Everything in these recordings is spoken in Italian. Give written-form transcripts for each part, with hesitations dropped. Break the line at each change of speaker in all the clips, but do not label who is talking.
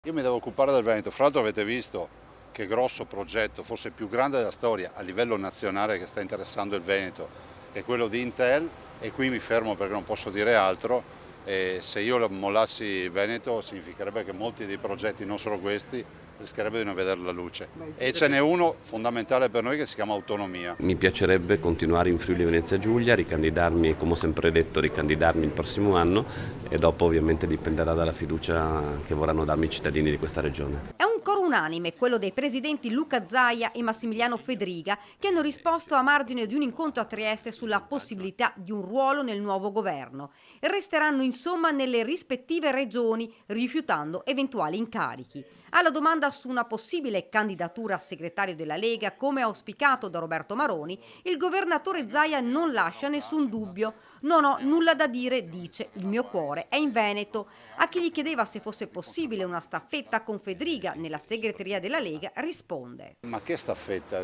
Io mi devo occupare del Veneto, fra l'altro avete visto che grosso progetto, forse il più grande della storia a livello nazionale che sta interessando il Veneto, è quello di Intel, e qui mi fermo perché non posso dire altro. E se io mollassi il Veneto significherebbe che molti dei progetti, non solo questi, rischierebbero di non vedere la luce. E ce n'è uno fondamentale per noi che si chiama autonomia.
Mi piacerebbe continuare in Friuli Venezia Giulia, ricandidarmi, come ho sempre detto, ricandidarmi il prossimo anno e dopo ovviamente dipenderà dalla fiducia che vorranno darmi i cittadini di questa regione.
È un coro unanime quello dei presidenti Luca Zaia e Massimiliano Fedriga, che hanno risposto a margine di un incontro a Trieste sulla possibilità di un ruolo nel nuovo governo. Resteranno insomma nelle rispettive regioni, rifiutando eventuali incarichi. Alla domanda su una possibile candidatura a segretario della Lega, come auspicato da Roberto Maroni, il governatore Zaia non lascia nessun dubbio. Non ho nulla da dire, dice, il mio cuore è in Veneto. A chi gli chiedeva se fosse possibile una staffetta con Fedriga nella segreteria della Lega, risponde:
Ma che staffetta?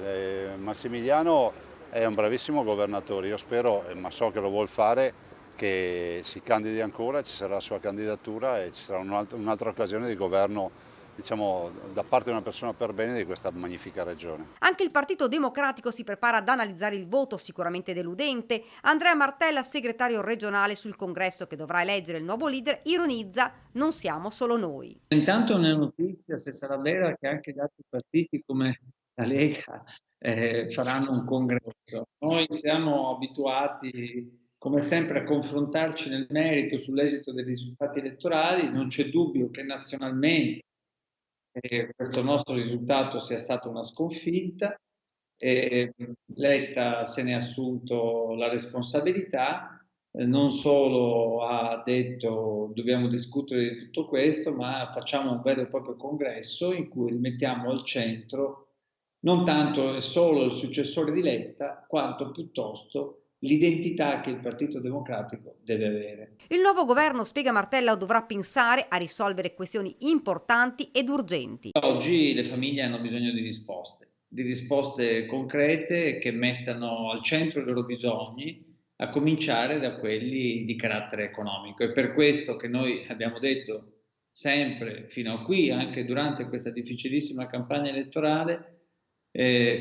Massimiliano è un bravissimo governatore, io spero, ma so che lo vuol fare, che si candidi ancora, ci sarà la sua candidatura e ci sarà un'altra occasione di governo, diciamo, da parte di una persona per bene di questa magnifica regione.
Anche il Partito Democratico si prepara ad analizzare il voto, sicuramente deludente. Andrea Martella, segretario regionale sul congresso che dovrà eleggere il nuovo leader, ironizza: non siamo solo noi.
Intanto è una notizia, se sarà vera, che anche gli altri partiti come la Lega faranno un congresso. Noi siamo abituati, come sempre, a confrontarci nel merito sull'esito dei risultati elettorali. Non c'è dubbio che nazionalmente questo nostro risultato sia stata una sconfitta. Letta se ne è assunto la responsabilità, non solo ha detto dobbiamo discutere di tutto questo, ma facciamo un vero e proprio congresso in cui rimettiamo al centro non tanto e solo il successore di Letta, quanto piuttosto l'identità che il Partito Democratico deve avere.
Il nuovo governo, spiega Martella, dovrà pensare a risolvere questioni importanti ed urgenti.
Oggi le famiglie hanno bisogno di risposte concrete che mettano al centro i loro bisogni, a cominciare da quelli di carattere economico. È per questo che noi abbiamo detto sempre fino a qui, anche durante questa difficilissima campagna elettorale,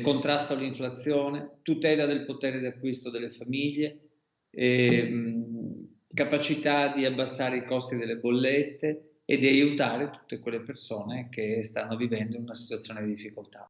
contrasto all'inflazione, tutela del potere d'acquisto delle famiglie, capacità di abbassare i costi delle bollette e di aiutare tutte quelle persone che stanno vivendo in una situazione di difficoltà.